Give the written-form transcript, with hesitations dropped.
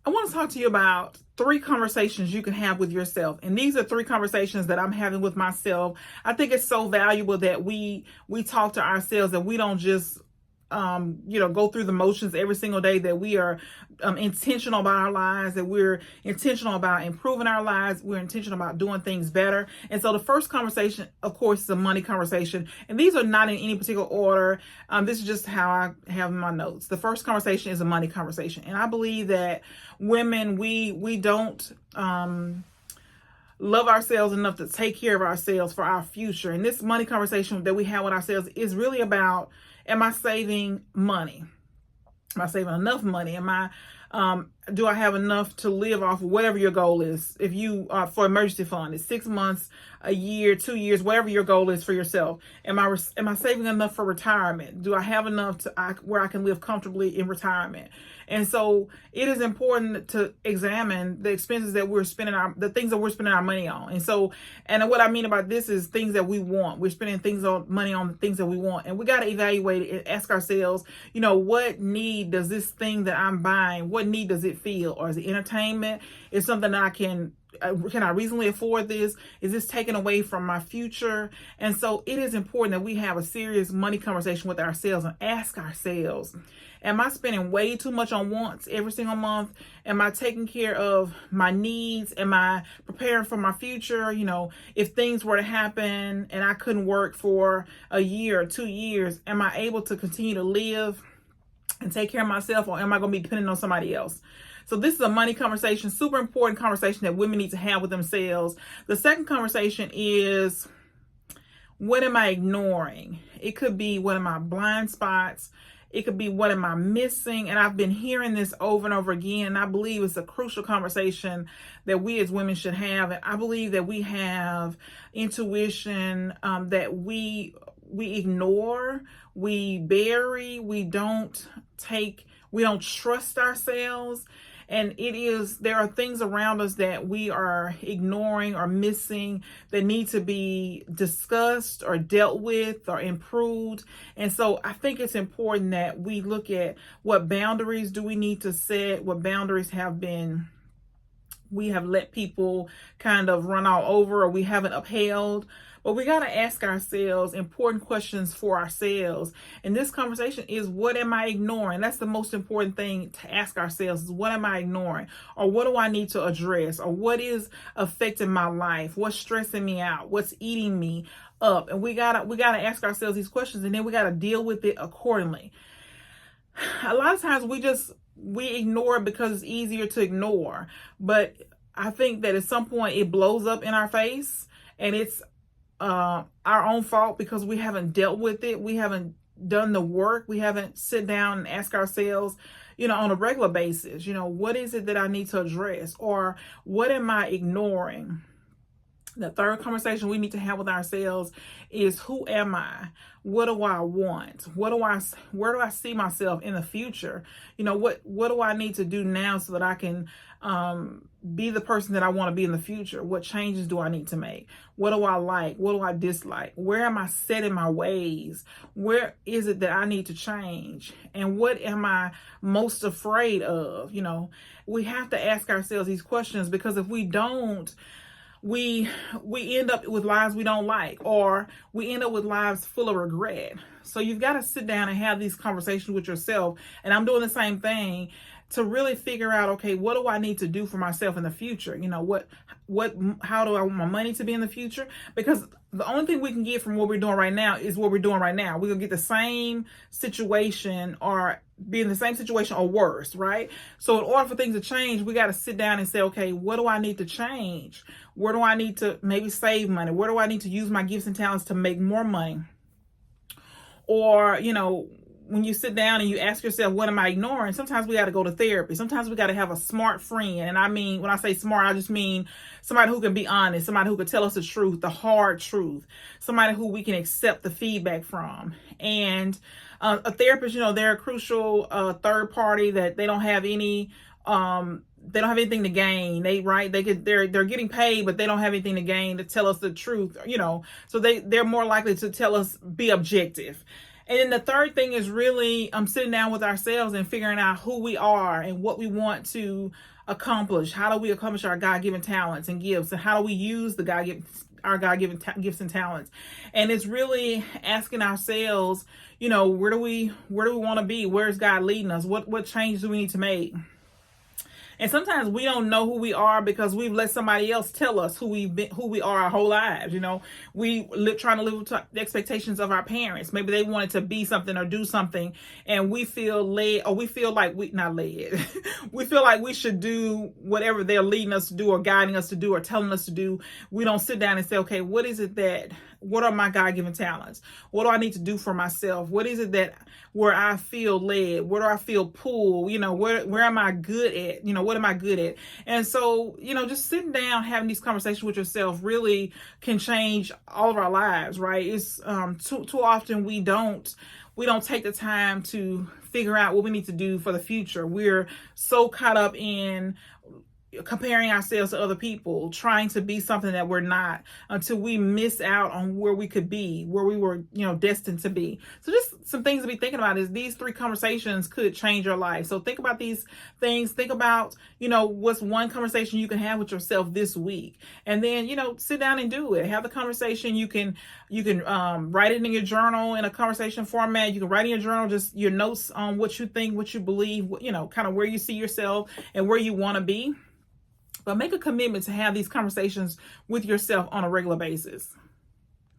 I want to talk to you about 3 conversations you can have with yourself. And these are 3 conversations that I'm having with myself. I think it's so valuable that we talk to ourselves, that we don't just go through the motions every single day, that we are intentional about our lives, that we're intentional about improving our lives, we're intentional about doing things better. And so the first conversation, of course, is a money conversation. And these are not in any particular order. This is just how I have my notes. The first conversation is a money conversation. And I believe that women, we don't love ourselves enough to take care of ourselves for our future. And this money conversation that we have with ourselves is really about, am I saving money? Am I saving enough money? Do I have enough to live off of whatever your goal is? If you for emergency fund, it's 6 months, a year, 2 years, whatever your goal is for yourself. Am I saving enough for retirement? Do I have enough where I can live comfortably in retirement? And so it is important to examine the expenses that we're spending the things that we're spending our money on. And what I mean about this is things that we want. We're spending money on the things that we want. And we got to evaluate it and ask ourselves, what need does this thing that I'm buying, what need does it feel? Or is it entertainment? Is something that can I reasonably afford this? Is this taken away from my future? And so it is important that we have a serious money conversation with ourselves and ask ourselves, am I spending way too much on wants every single month? Am I taking care of my needs? Am I preparing for my future? If things were to happen and I couldn't work for a year or 2 years, am I able to continue to live and take care of myself, or am I going to be depending on somebody else? So this is a money conversation, super important conversation that women need to have with themselves. The second conversation is, what am I ignoring? It could be, what are my blind spots? It could be, what am I missing? And I've been hearing this over and over again. And I believe it's a crucial conversation that we as women should have. And I believe that we have intuition that we ignore, we bury, we don't trust ourselves. And there are things around us that we are ignoring or missing that need to be discussed or dealt with or improved. And so I think it's important that we look at, what boundaries do we need to set, what boundaries we have let people kind of run all over, or we haven't upheld. But we got to ask ourselves important questions for ourselves. And this conversation is, what am I ignoring? That's the most important thing to ask ourselves, is what am I ignoring? Or what do I need to address? Or what is affecting my life? What's stressing me out? What's eating me up? And we gotta ask ourselves these questions, and then we gotta deal with it accordingly. A lot of times we ignore it because it's easier to ignore. But I think that at some point it blows up in our face, and it's our own fault because we haven't dealt with it. We haven't done the work. We haven't sit down and ask ourselves, on a regular basis, what is it that I need to address, or what am I ignoring? The third conversation we need to have with ourselves is, who am I? What do I want? Where do I see myself in the future? What do I need to do now so that I can be the person that I want to be in the future? What changes do I need to make? What do I like? What do I dislike? Where am I set in my ways? Where is it that I need to change? And what am I most afraid of? We have to ask ourselves these questions, because if we don't, we end up with lives we don't like, or we end up with lives full of regret. So you've got to sit down and have these conversations with yourself. And I'm doing the same thing to really figure out, okay, what do I need to do for myself in the future? How do I want my money to be in the future? Because the only thing we can get from what we're doing right now is what we're doing right now. We're going to get the same situation, or be in the same situation, or worse, right? So in order for things to change, we got to sit down and say, okay, what do I need to change? Where do I need to maybe save money? Where do I need to use my gifts and talents to make more money? Or, when you sit down and you ask yourself, what am I ignoring? Sometimes we got to go to therapy. Sometimes we got to have a smart friend. And I mean, when I say smart, I just mean somebody who can be honest, somebody who can tell us the truth, the hard truth, somebody who we can accept the feedback from. And a therapist, they're a crucial third party that they don't have anything to gain. They're getting paid, but they don't have anything to gain to tell us the truth, so they're more likely to tell us, be objective. And then the third thing is really sitting down with ourselves and figuring out who we are and what we want to accomplish. How do we accomplish our God-given talents and gifts, and how do we use the God-given gifts and talents? And it's really asking ourselves, where do we want to be? Where's God leading us? What changes do we need to make? And sometimes we don't know who we are because we've let somebody else tell us who we are our whole lives. We trying to live up to the expectations of our parents. Maybe they wanted to be something or do something, and we feel led, or we feel like we not led. We feel like we should do whatever they're leading us to do, or guiding us to do, or telling us to do. We don't sit down and say, okay, what are my God-given talents? What do I need to do for myself? What is it where I feel led? Where do I feel pulled? Where am I good at? What am I good at? And so, just sitting down, having these conversations with yourself really can change all of our lives, right? It's too often we don't take the time to figure out what we need to do for the future. We're so caught up in comparing ourselves to other people, trying to be something that we're not, until we miss out on where we could be, where we were, destined to be. So just some things to be thinking about is these 3 conversations could change your life. So think about these things. Think about, what's one conversation you can have with yourself this week, and then, sit down and do it. Have the conversation. You can write it in your journal in a conversation format. You can write in your journal just your notes on what you think, what you believe, kind of where you see yourself and where you want to be. But make a commitment to have these conversations with yourself on a regular basis.